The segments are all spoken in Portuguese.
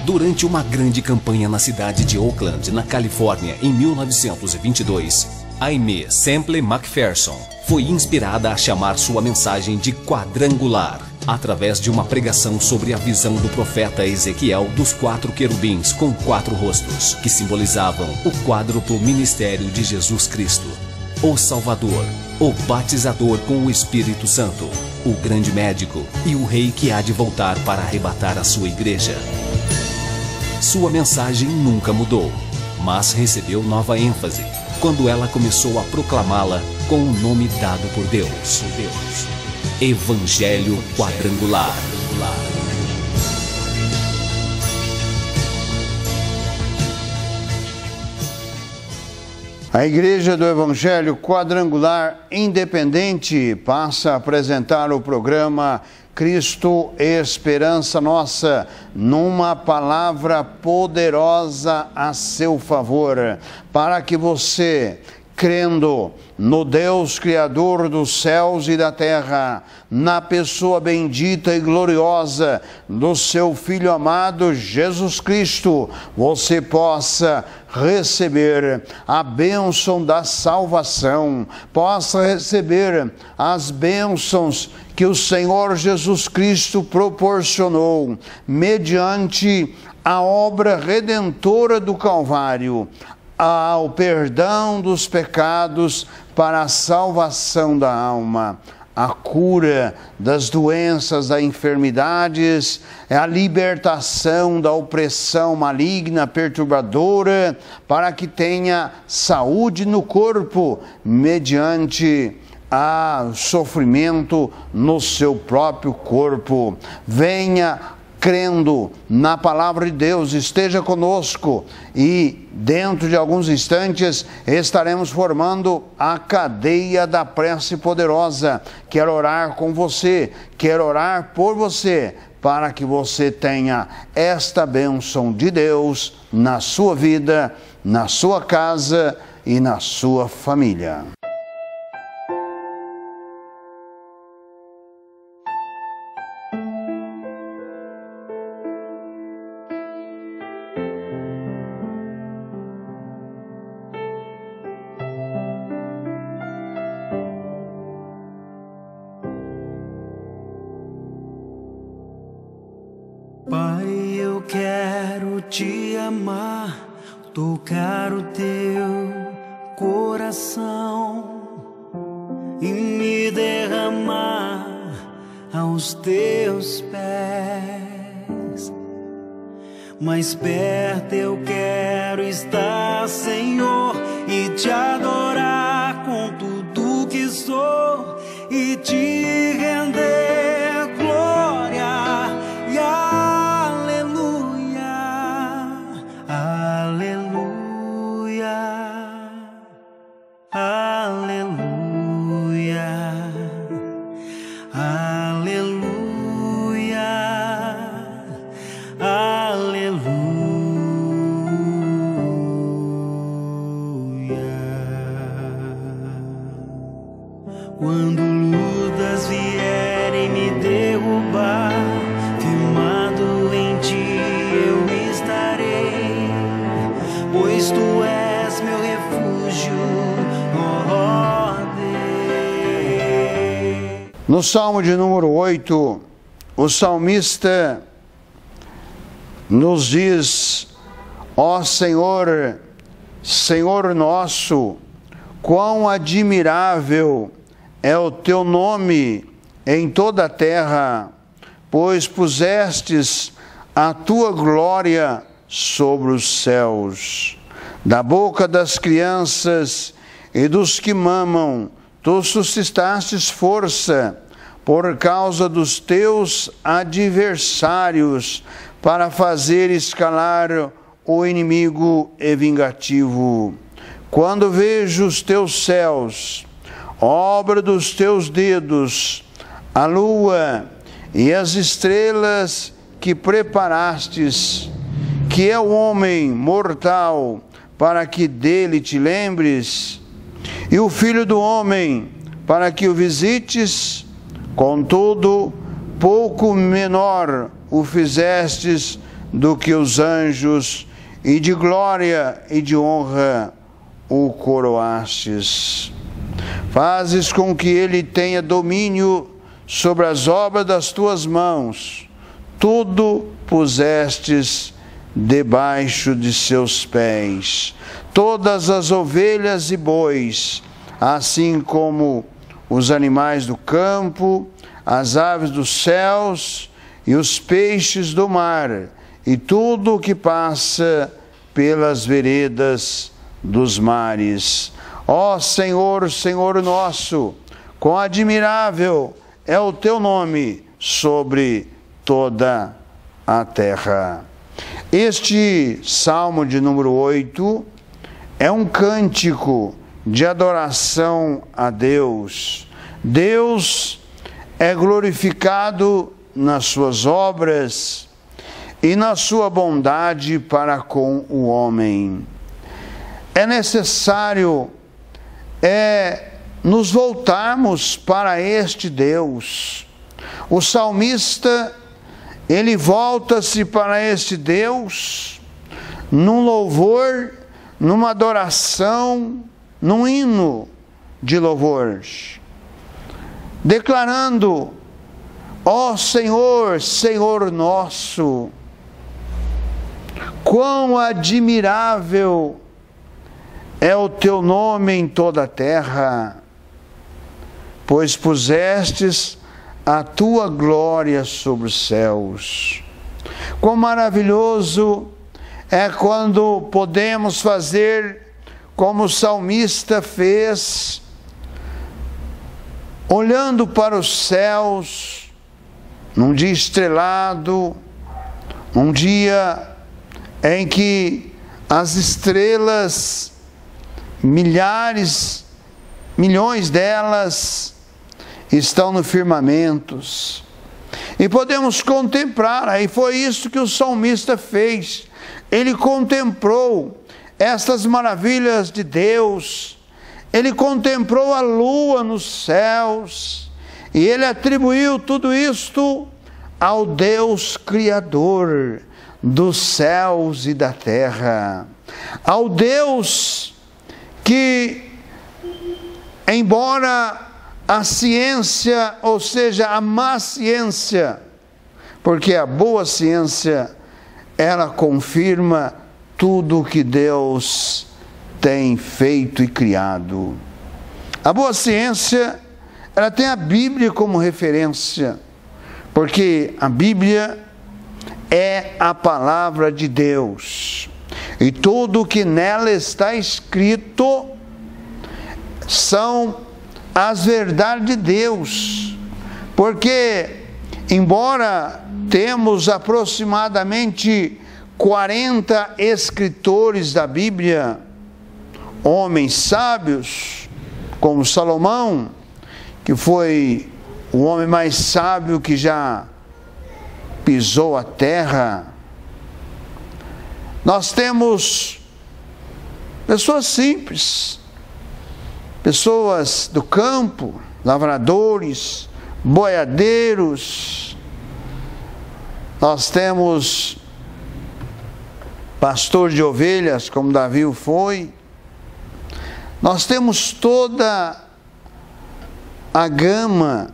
Durante uma grande campanha na cidade de Oakland, na Califórnia, em 1922, Aimee Semple McPherson foi inspirada a chamar sua mensagem de quadrangular, através de uma pregação sobre a visão do profeta Ezequiel dos 4 querubins com 4 rostos, que simbolizavam o quádruplo ministério de Jesus Cristo, o Salvador, o batizador com o Espírito Santo, o grande médico e o rei que há de voltar para arrebatar a sua igreja. Sua mensagem nunca mudou, mas recebeu nova ênfase quando ela começou a proclamá-la com o nome dado por Deus. Evangelho Quadrangular. A Igreja do Evangelho Quadrangular Independente passa a apresentar o programa Cristo, Esperança Nossa, numa palavra poderosa a seu favor, para que você, crendo no Deus Criador dos céus e da terra, na pessoa bendita e gloriosa do seu Filho amado Jesus Cristo, você possa receber a bênção da salvação, possa receber as bênçãos que o Senhor Jesus Cristo proporcionou mediante a obra redentora do Calvário, ao perdão dos pecados para a salvação da alma, a cura das doenças, das enfermidades, a libertação da opressão maligna, perturbadora, para que tenha saúde no corpo, mediante o sofrimento no seu próprio corpo. Venha crendo na palavra de Deus, esteja conosco e dentro de alguns instantes estaremos formando a cadeia da prece poderosa. Quero orar com você, quero orar por você, para que você tenha esta bênção de Deus na sua vida, na sua casa e na sua família. Pai, eu quero te amar, tocar o teu coração e me derramar aos teus pés. Mais perto eu quero estar, Senhor, e te adorar com tudo que sou e te render glória e quando lutas vierem me derrubar, firmado em ti eu estarei, pois tu és meu refúgio, ó Deus. No Salmo de número 8, o salmista nos diz: ó Senhor, Senhor nosso, quão admirável é o teu nome em toda a terra, pois pusestes a tua glória sobre os céus. Da boca das crianças e dos que mamam, tu suscitastes força por causa dos teus adversários, para fazer escalar o inimigo e vingativo. Quando vejo os teus céus, obra dos teus dedos, a lua e as estrelas que preparastes, que é o homem mortal, para que dele te lembres, e o filho do homem, para que o visites, contudo, pouco menor o fizestes do que os anjos, e de glória e de honra o coroastes. Fazes com que ele tenha domínio sobre as obras das tuas mãos. Tudo pusestes debaixo de seus pés. Todas as ovelhas e bois, assim como os animais do campo, as aves dos céus e os peixes do mar, e tudo o que passa pelas veredas dos mares. Ó Senhor, Senhor nosso, quão admirável é o teu nome sobre toda a terra. Este Salmo de número 8 é um cântico de adoração a Deus. Deus é glorificado nas suas obras e na sua bondade para com o homem. É necessário nos voltarmos para este Deus. O salmista, ele volta-se para este Deus num louvor, numa adoração, num hino de louvor, declarando: ó Senhor, Senhor nosso, quão admirável é o teu nome em toda a terra, pois pusestes a tua glória sobre os céus. Quão maravilhoso é quando podemos fazer como o salmista fez, olhando para os céus, num dia estrelado, um dia em que as estrelas, milhares, milhões delas, estão no firmamentos, e podemos contemplar. Aí foi isso que o salmista fez. Ele contemplou estas maravilhas de Deus, ele contemplou a lua nos céus, e ele atribuiu tudo isto ao Deus Criador dos céus e da terra, ao Deus que, embora a ciência, ou seja, a má ciência, porque a boa ciência, ela confirma tudo o que Deus tem feito e criado. A boa ciência, ela tem a Bíblia como referência, porque a Bíblia é a palavra de Deus, e tudo o que nela está escrito são as verdades de Deus, porque embora temos aproximadamente 40 escritores da Bíblia, homens sábios, como Salomão, que foi o homem mais sábio que já pisou a terra, nós temos pessoas simples, pessoas do campo, lavradores, boiadeiros. Nós temos pastor de ovelhas, como Davi foi. Nós temos toda a gama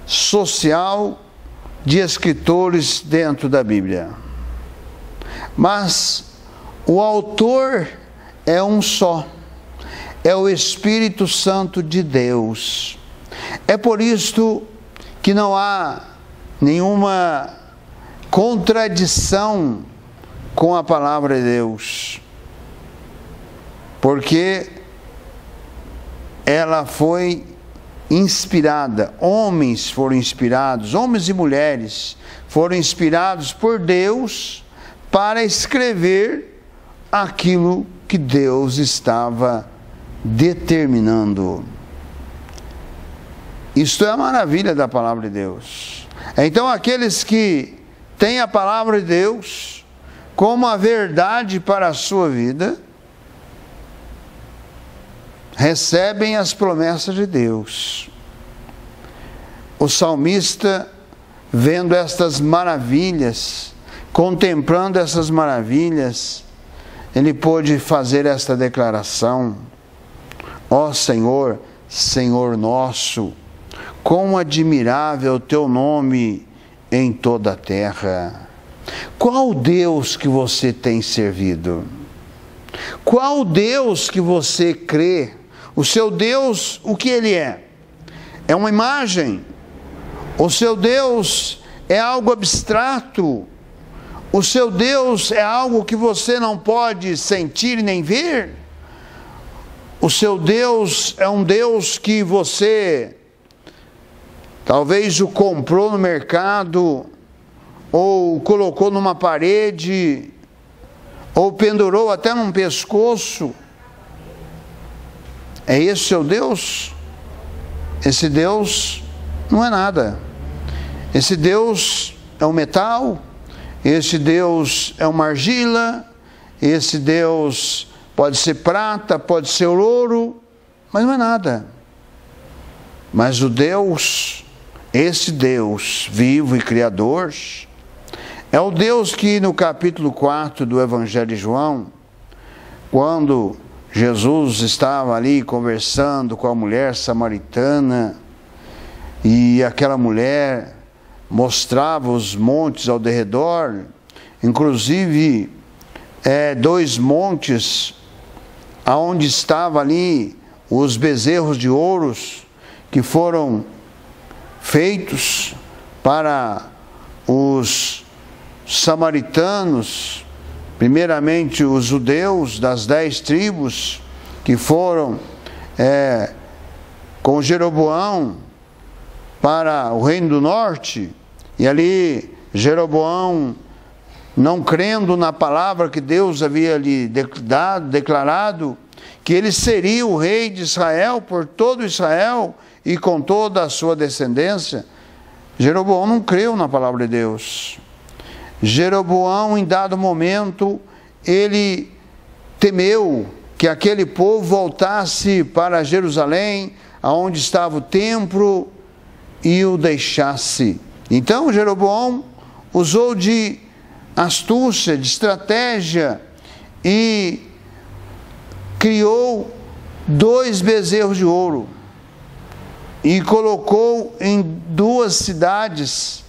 social de escritores dentro da Bíblia. Mas o autor é um só. É o Espírito Santo de Deus. É por isso que não há nenhuma contradição com a palavra de Deus, porque ela foi inspirada, homens foram inspirados, homens e mulheres foram inspirados por Deus para escrever aquilo que Deus estava determinando. Isto é a maravilha da palavra de Deus. Então aqueles que têm a palavra de Deus como a verdade para a sua vida, recebem as promessas de Deus. O salmista, vendo estas maravilhas, contemplando essas maravilhas, ele pôde fazer esta declaração: ó Senhor, Senhor nosso, quão admirável o teu nome em toda a terra. Qual Deus que você tem servido? Qual Deus que você crê? O seu Deus, o que ele é? É uma imagem? O seu Deus é algo abstrato? O seu Deus é algo que você não pode sentir nem ver? O seu Deus é um Deus que você talvez o comprou no mercado, ou colocou numa parede, ou pendurou até num pescoço. É esse o seu Deus? Esse Deus não é nada. Esse Deus é um metal, esse Deus é uma argila, esse Deus pode ser prata, pode ser ouro, mas não é nada. Mas o Deus, esse Deus vivo e criador, é o Deus que no capítulo 4 do Evangelho de João, quando Jesus estava ali conversando com a mulher samaritana, e aquela mulher mostrava os montes ao derredor, inclusive 2 montes, aonde estavam ali os bezerros de ouros, que foram feitos para os samaritanos, primeiramente os judeus das 10 tribos, que foram com Jeroboão para o reino do norte, e ali Jeroboão, não crendo na palavra que Deus havia lhe declarado, que ele seria o rei de Israel, por todo Israel, e com toda a sua descendência, Jeroboão não creu na palavra de Deus. Jeroboão, em dado momento, ele temeu que aquele povo voltasse para Jerusalém, aonde estava o templo, e o deixasse. Então Jeroboão usou de astúcia, de estratégia, e criou 2 bezerros de ouro, e colocou em 2 cidades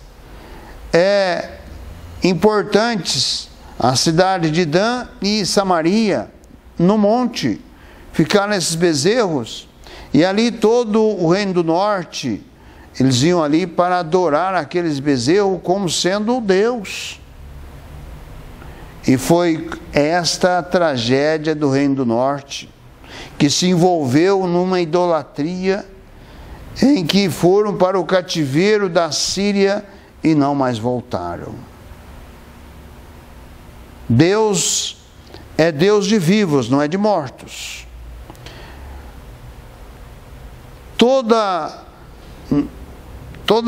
importantes, a cidade de Dan e Samaria, no monte. Ficaram esses bezerros, e ali todo o reino do norte, eles iam ali para adorar aqueles bezerros como sendo Deus. E foi esta a tragédia do reino do norte, que se envolveu numa idolatria, em que foram para o cativeiro da Síria e não mais voltaram. Deus é Deus de vivos, não é de mortos. Toda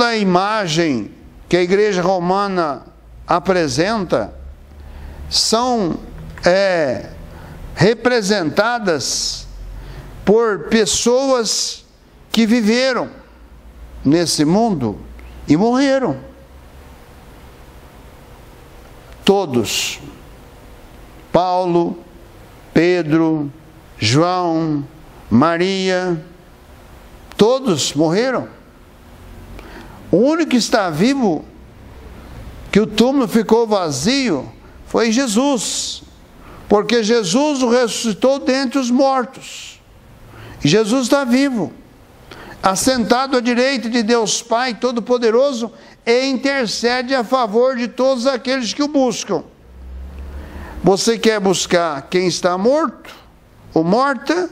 a imagem que a igreja romana apresenta são representadas por pessoas que viveram nesse mundo e morreram. Todos. Paulo, Pedro, João, Maria, todos morreram. O único que está vivo, que o túmulo ficou vazio, foi Jesus, porque Jesus o ressuscitou dentre os mortos. E Jesus está vivo, assentado à direita de Deus Pai Todo-Poderoso, e intercede a favor de todos aqueles que o buscam. Você quer buscar quem está morto ou morta,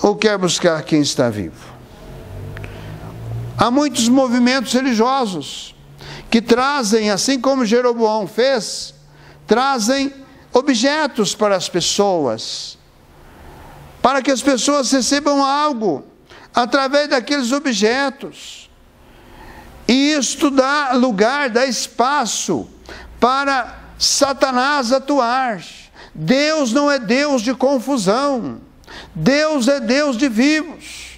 ou quer buscar quem está vivo? Há muitos movimentos religiosos que trazem, assim como Jeroboão fez, trazem objetos para as pessoas, para que as pessoas recebam algo através daqueles objetos. E isto dá lugar, dá espaço para Satanás atuar. Deus não é Deus de confusão, Deus é Deus de vivos.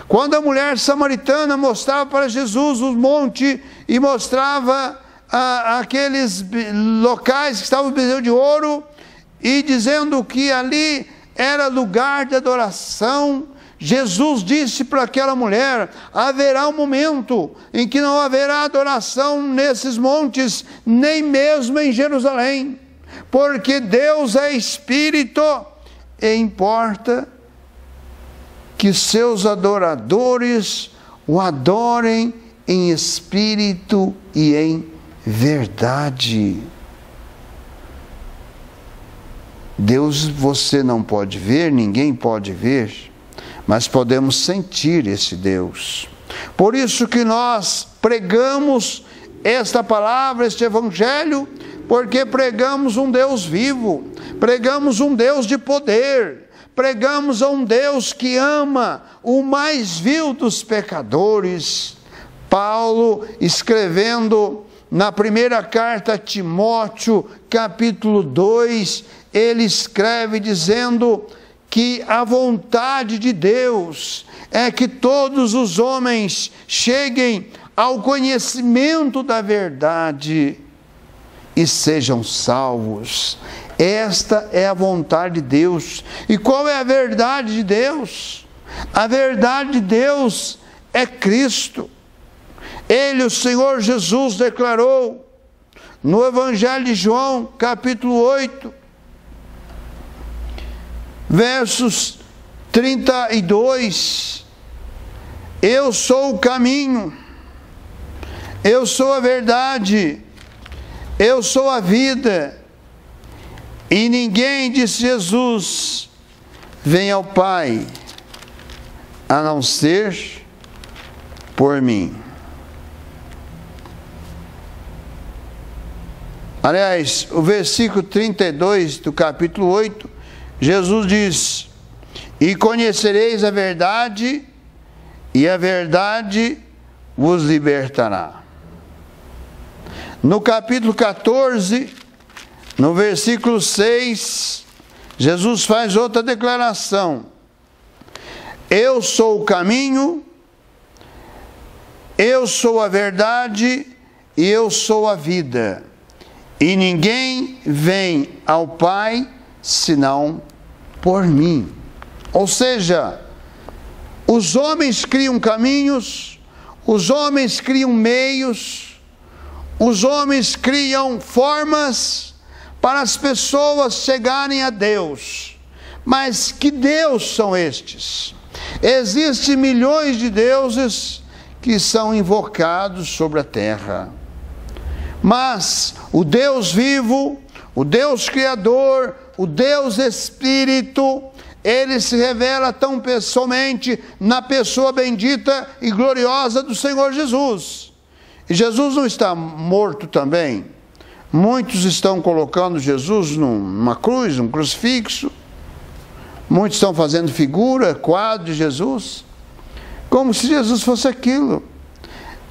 Quando a mulher samaritana mostrava para Jesus o monte e mostrava aqueles locais que estavam bezerro de ouro, e dizendo que ali era lugar de adoração, Jesus disse para aquela mulher: haverá um momento em que não haverá adoração nesses montes, nem mesmo em Jerusalém, porque Deus é Espírito, e importa que seus adoradores o adorem em espírito e em verdade. Deus você não pode ver, ninguém pode ver, mas podemos sentir esse Deus. Por isso que nós pregamos esta palavra, este evangelho, porque pregamos um Deus vivo, pregamos um Deus de poder, pregamos a um Deus que ama o mais vil dos pecadores. Paulo, escrevendo na primeira carta a Timóteo, capítulo 2, ele escreve dizendo que a vontade de Deus é que todos os homens cheguem ao conhecimento da verdade e sejam salvos. Esta é a vontade de Deus. E qual é a verdade de Deus? A verdade de Deus é Cristo. Ele, o Senhor Jesus, declarou no Evangelho de João, capítulo 8, versos 32, eu sou o caminho, eu sou a verdade, eu sou a vida, e ninguém, disse Jesus, vem ao Pai, a não ser por mim. Aliás, o versículo 32 do capítulo 8, Jesus diz: e conhecereis a verdade, e a verdade vos libertará. No capítulo 14, no versículo 6, Jesus faz outra declaração: eu sou o caminho, eu sou a verdade e eu sou a vida, e ninguém vem ao Pai senão por mim. Ou seja, os homens criam caminhos, os homens criam meios, os homens criam formas para as pessoas chegarem a Deus. Mas que Deus são estes? Existem milhões de deuses que são invocados sobre a terra. Mas o Deus vivo, o Deus Criador, o Deus Espírito, ele se revela tão pessoalmente na pessoa bendita e gloriosa do Senhor Jesus. E Jesus não está morto também. Muitos estão colocando Jesus numa cruz, num crucifixo. Muitos estão fazendo figura, quadro de Jesus, como se Jesus fosse aquilo.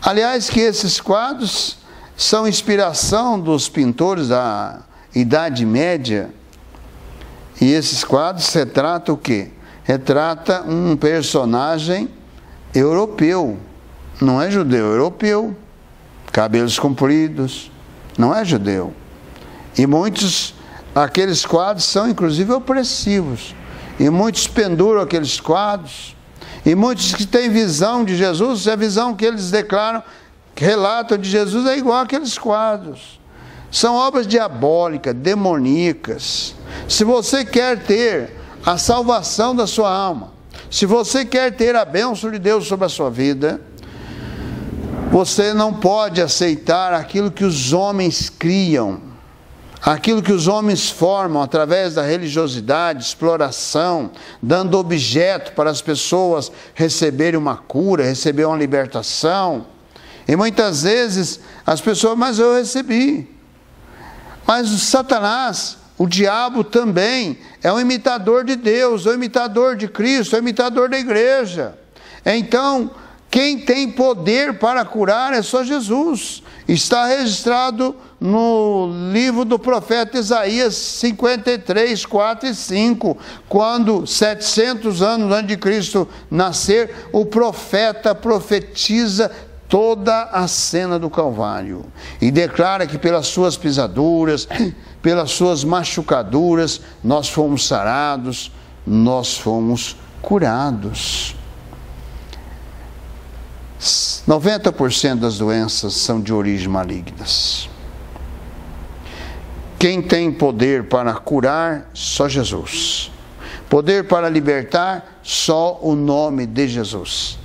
Aliás, que esses quadros são inspiração dos pintores da Idade Média. E esses quadros retratam o quê? Retrata um personagem europeu. Não é judeu, é europeu. Cabelos compridos. Não é judeu. E muitos, aqueles quadros são inclusive opressivos. E muitos penduram aqueles quadros. E muitos que têm visão de Jesus, a visão que eles declaram, que relatam de Jesus, é igual àqueles quadros. São obras diabólicas, demoníacas. Se você quer ter a salvação da sua alma, se você quer ter a bênção de Deus sobre a sua vida, você não pode aceitar aquilo que os homens criam, aquilo que os homens formam através da religiosidade, exploração, dando objeto para as pessoas receberem uma cura, receberem uma libertação. E muitas vezes as pessoas, mas eu recebi. Mas o Satanás, o diabo também, é um imitador de Deus, é um imitador de Cristo, é um imitador da igreja. Então, quem tem poder para curar é só Jesus. Está registrado no livro do profeta Isaías 53, 4 e 5, quando 700 anos antes de Cristo nascer, o profeta profetiza toda a cena do Calvário e declara que pelas suas pisaduras, pelas suas machucaduras, nós fomos sarados, nós fomos curados. 90% das doenças são de origem malignas. Quem tem poder para curar? Só Jesus. Poder para libertar? Só o nome de Jesus.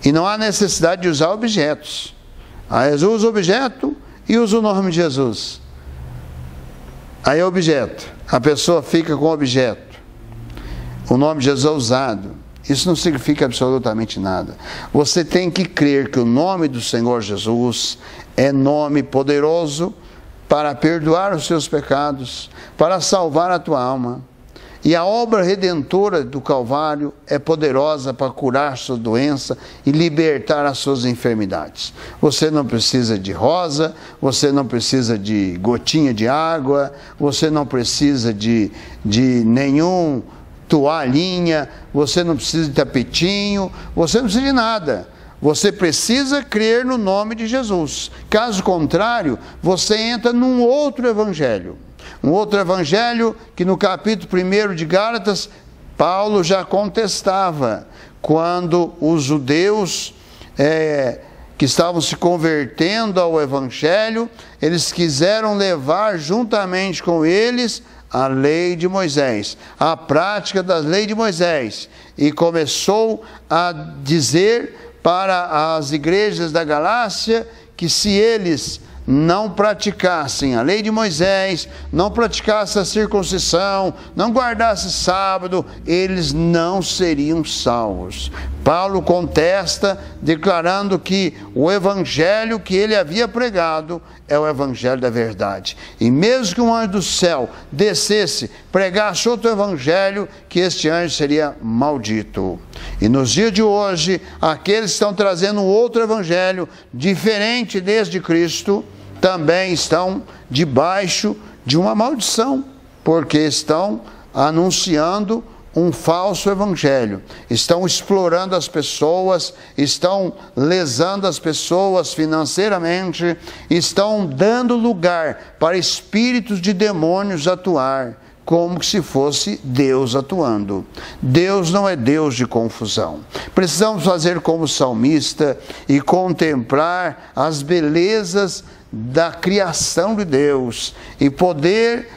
E não há necessidade de usar objetos. Aí usa o objeto e usa o nome de Jesus. Aí é objeto. A pessoa fica com o objeto. O nome de Jesus é usado. Isso não significa absolutamente nada. Você tem que crer que o nome do Senhor Jesus é nome poderoso para perdoar os seus pecados, para salvar a tua alma. E a obra redentora do Calvário é poderosa para curar sua doença e libertar as suas enfermidades. Você não precisa de rosa, você não precisa de gotinha de água, você não precisa de nenhum toalhinha, você não precisa de tapetinho, você não precisa de nada. Você precisa crer no nome de Jesus. Caso contrário, você entra num outro evangelho. Um outro evangelho que no capítulo 1 de Gálatas, Paulo já contestava, quando os judeus que estavam se convertendo ao evangelho, eles quiseram levar juntamente com eles a lei de Moisés, a prática da lei de Moisés, e começou a dizer para as igrejas da Galácia que se eles não praticassem a lei de Moisés, não praticassem a circuncisão, não guardassem sábado, eles não seriam salvos. Paulo contesta, declarando que o evangelho que ele havia pregado é o evangelho da verdade. E mesmo que um anjo do céu descesse, pregasse outro evangelho, que este anjo seria maldito. E nos dias de hoje, aqueles que estão trazendo um outro evangelho, diferente deste de Cristo, também estão debaixo de uma maldição, porque estão anunciando um falso evangelho, estão explorando as pessoas, estão lesando as pessoas financeiramente, estão dando lugar para espíritos de demônios atuar, como se fosse Deus atuando. Deus não é Deus de confusão. Precisamos fazer como o salmista e contemplar as belezas da criação de Deus e poder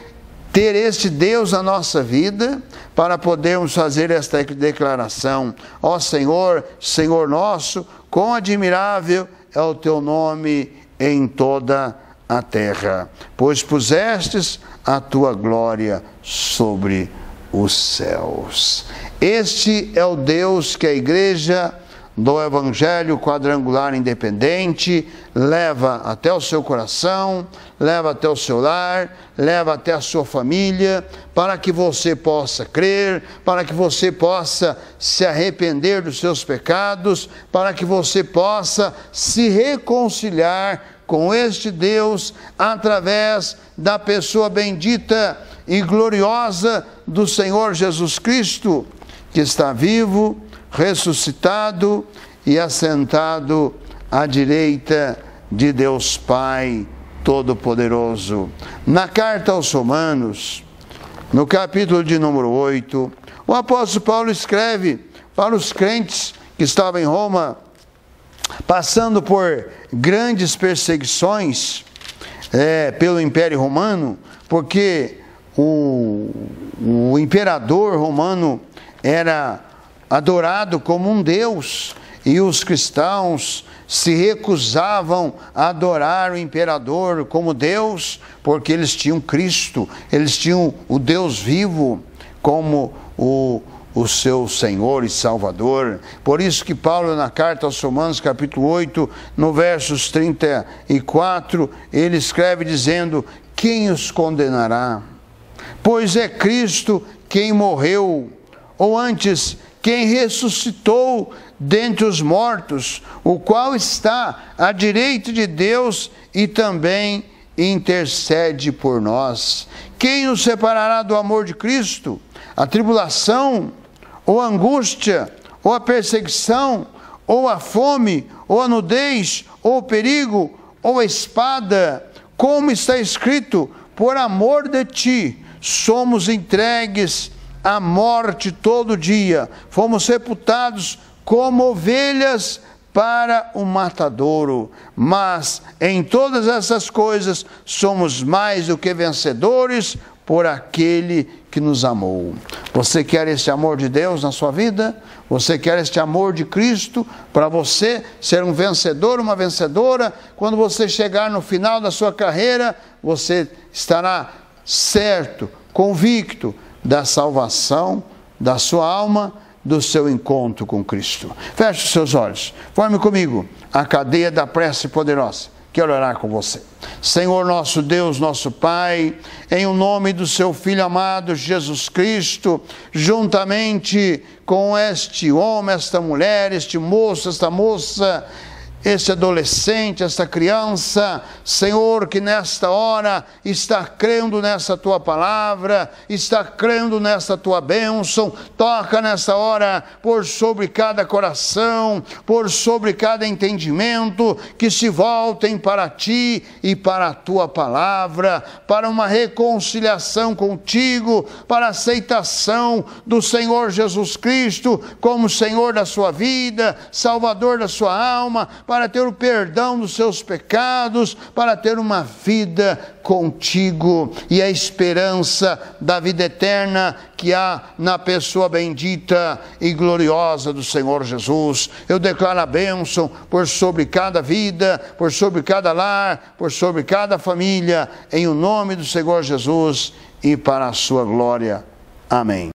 ter este Deus na nossa vida, para podermos fazer esta declaração: ó Senhor, Senhor nosso, quão admirável é o teu nome em toda a terra, pois pusestes a tua glória sobre os céus. Este é o Deus que a igreja do Evangelho Quadrangular Independente leva até o seu coração, leva até o seu lar, leva até a sua família, para que você possa crer, para que você possa se arrepender dos seus pecados, para que você possa se reconciliar com este Deus através da pessoa bendita e gloriosa do Senhor Jesus Cristo, que está vivo, ressuscitado e assentado à direita de Deus Pai Todo-Poderoso. Na carta aos Romanos, no capítulo de número 8, o apóstolo Paulo escreve para os crentes que estavam em Roma, passando por grandes perseguições pelo Império Romano, porque o imperador romano era adorado como um Deus, e os cristãos se recusavam a adorar o imperador como Deus, porque eles tinham Cristo, eles tinham o Deus vivo como o seu Senhor e Salvador. Por isso que Paulo, na carta aos Romanos, capítulo 8, no versos 34, ele escreve dizendo: quem os condenará? Pois é Cristo quem morreu, ou antes, quem ressuscitou dentre os mortos, o qual está à direita de Deus e também intercede por nós. Quem nos separará do amor de Cristo? A tribulação, ou a angústia, ou a perseguição, ou a fome, ou a nudez, ou o perigo, ou a espada, como está escrito, por amor de ti, somos entregues à morte todo dia, fomos sepultados como ovelhas para o matadouro, mas em todas essas coisas somos mais do que vencedores por aquele que nos amou. Você quer esse amor de Deus na sua vida? Você quer este amor de Cristo para você ser um vencedor, uma vencedora? Quando você chegar no final da sua carreira, você estará certo, convicto da salvação da sua alma, do seu encontro com Cristo. Feche os seus olhos, forme comigo a cadeia da prece poderosa. Quero orar com você. Senhor nosso Deus, nosso Pai, em o nome do seu Filho amado Jesus Cristo, juntamente com este homem, esta mulher, este moço, esta moça, este adolescente, esta criança, Senhor, que nesta hora está crendo nessa tua palavra, está crendo nessa tua bênção, toca nessa hora por sobre cada coração, por sobre cada entendimento, que se voltem para ti e para a tua palavra, para uma reconciliação contigo, para a aceitação do Senhor Jesus Cristo como Senhor da sua vida, Salvador da sua alma, para ter o perdão dos seus pecados, para ter uma vida contigo e a esperança da vida eterna que há na pessoa bendita e gloriosa do Senhor Jesus. Eu declaro a bênção por sobre cada vida, por sobre cada lar, por sobre cada família, em o nome do Senhor Jesus e para a sua glória. Amém.